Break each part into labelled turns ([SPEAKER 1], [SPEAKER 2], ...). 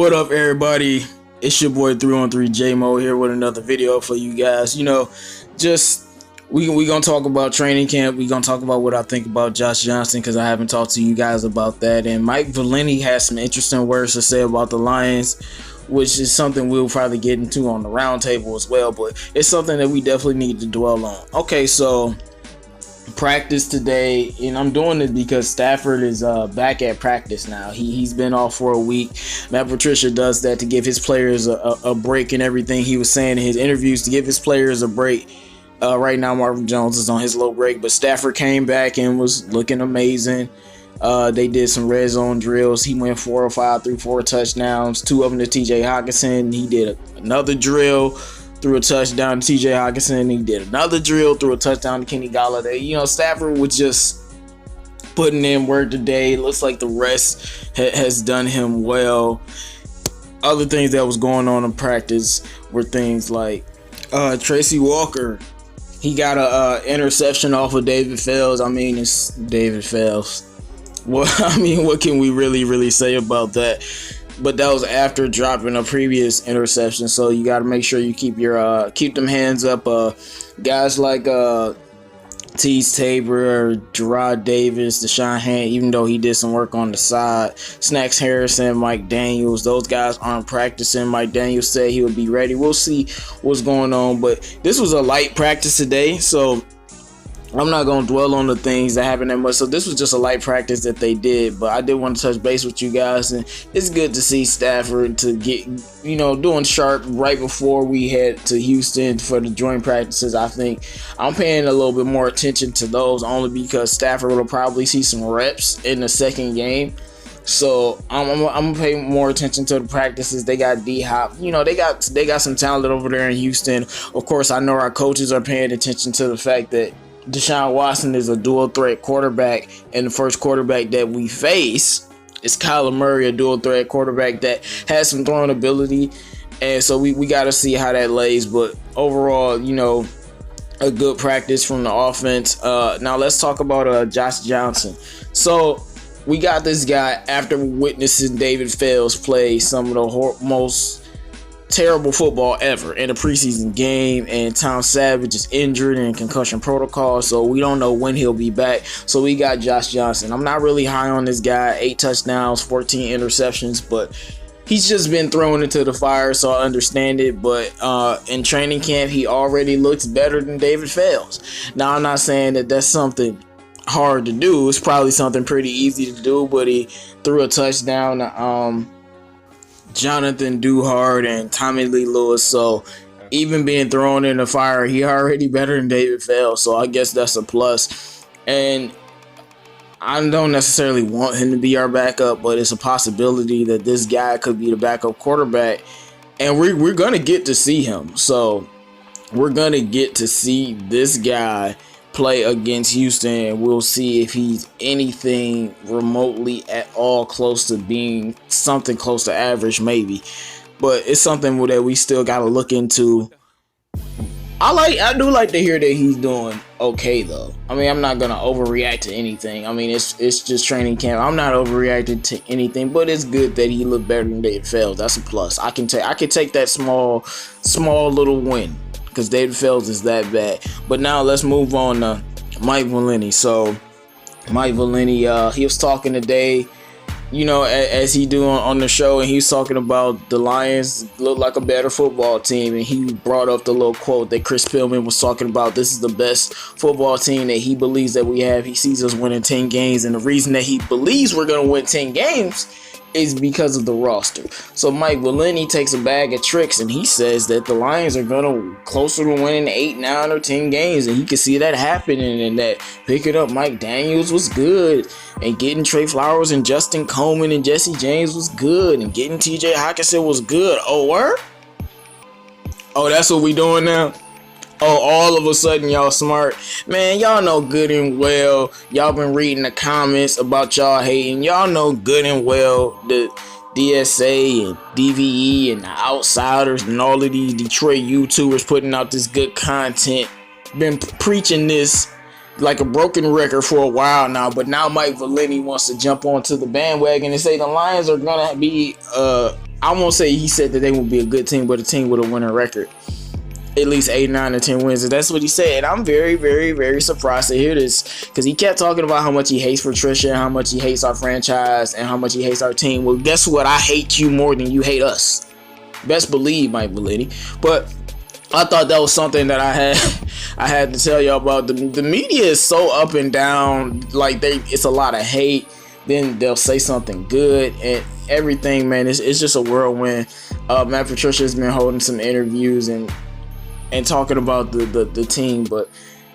[SPEAKER 1] What up, everybody? It's your boy 313 J-Mo here with another video for you guys. We gonna talk about training camp. We gonna talk about what I think about Josh Johnson, because I haven't talked to you guys about that. And Mike Valenti has some interesting words to say about the Lions, which is something we'll probably get into on the roundtable as well. But it's something that we definitely need to dwell on. Okay, so practice today, and I'm doing this because Stafford is back at practice now. He's been off for a week. Matt Patricia does that to give his players a break, and everything he was saying in his interviews to give his players a break. Right now Marvin Jones is on his little break, but Stafford came back and was looking amazing. They did some red zone drills. He went 4 or 5 through 4 touchdowns, 2 of them to TJ Hockenson. He did another drill, threw a touchdown to TJ Hockenson. He did another drill, threw a touchdown to Kenny Golladay. Stafford was just putting in work today. Looks like the rest has done him well. Other things that was going on in practice were things like Tracy Walker. He got a interception off of David Fells. I mean, it's David Fells. What can we really say about that? But that was after dropping a previous interception, so you got to make sure you keep them hands up. Guys like Tease Tabor, Gerard Davis, Deshaun Hand, even though he did some work on the side. Snacks Harrison, Mike Daniels, those guys aren't practicing. Mike Daniels said he would be ready. We'll see what's going on, but this was a light practice today, so I'm not going to dwell on the things that happened that much. So this was just a light practice that they did, but I did want to touch base with you guys, and it's good to see Stafford to get, doing sharp right before we head to Houston for the joint practices. I think I'm paying a little bit more attention to those only because Stafford will probably see some reps in the second game. So I'm gonna pay more attention to the practices. They got D-Hop. They got some talent over there in Houston. Of course, I know our coaches are paying attention to the fact that Deshaun Watson is a dual threat quarterback, and the first quarterback that we face is Kyler Murray, a dual threat quarterback that has some throwing ability, and so we got to see how that lays. But overall, a good practice from the offense. Now let's talk about Josh Johnson. So we got this guy after witnessing David Fells play some of the most terrible football ever in a preseason game, and Tom Savage is injured and concussion protocol, so we don't know when he'll be back. So we got Josh Johnson. I'm not really high on this guy. 8 touchdowns, 14 interceptions, but he's just been thrown into the fire, so I understand it. But in training camp, he already looks better than David Fells. Now, I'm not saying that that's something hard to do. It's probably something pretty easy to do, but he threw a touchdown to Jonathan Duhart and Tommy Lee Lewis, so even being thrown in the fire, he already better than David Fells, so I guess that's a plus. And I don't necessarily want him to be our backup, but it's a possibility that this guy could be the backup quarterback, and we're gonna get to see him. So we're gonna get to see this guy play against Houston, and we'll see if he's anything remotely at all close to being something close to average, maybe. But it's something that we still got to look into. I do like to hear that he's doing okay, though. I mean, I'm not gonna overreact to anything. I mean, it's just training camp. I'm not overreacting to anything, but it's good that he looked better than David Fells. That's a plus. I can take that small little win, because David Fells is that bad. But now let's move on to Mike Valenti. So Mike Valenti, he was talking today, as he do on the show, and he was talking about the Lions look like a better football team, and he brought up the little quote that Chris Pillman was talking about. This is the best football team that he believes that we have. He sees us winning 10 games, and the reason that he believes we're going to win 10 games is because of the roster. So Mike Valenti takes a bag of tricks, and he says that the Lions are gonna closer to winning 8, 9, or 10 games, and he can see that happening, and that picking up Mike Daniels was good, and getting Trey Flowers and Justin Coleman and Jesse James was good, and getting TJ Hockenson was good. Oh, word? Oh, that's what we doing now? Oh, all of a sudden y'all smart. Man, y'all know good and well. Y'all been reading the comments about y'all hating. Y'all know good and well the DSA and DVE and the Outsiders and all of these Detroit YouTubers putting out this good content. Been preaching this like a broken record for a while now, but now Mike Valenti wants to jump onto the bandwagon and say the Lions are gonna be I won't say he said that they would be a good team, but a team with a winning record. At least 8, 9, or 10 wins. And that's what he said. And I'm very, very, very surprised to hear this, because he kept talking about how much he hates Patricia, how much he hates our franchise, and how much he hates our team. Well, guess what? I hate you more than you hate us. Best believe, Mike Valenti. But I thought that was something that I had to tell y'all about. The media is so up and down. Like, it's a lot of hate. Then they'll say something good and everything, man. It's just a whirlwind. Matt Patricia has been holding some interviews and talking about the team. But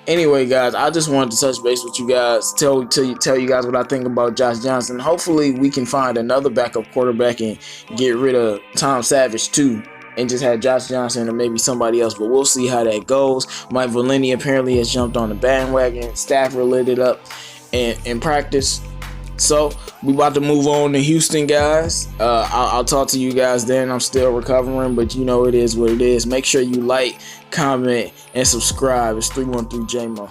[SPEAKER 1] anyway, guys, I just wanted to touch base with you guys, tell you guys what I think about Josh Johnson. Hopefully we can find another backup quarterback and get rid of Tom Savage too, and just have Josh Johnson or maybe somebody else. But we'll see how that goes. Mike Valenti apparently has jumped on the bandwagon. Stafford lit it up in practice. So we about to move on to Houston, guys. I'll talk to you guys then. I'm still recovering, but you know it is what it is. Make sure you like, comment, and subscribe. It's 313 J-Mo.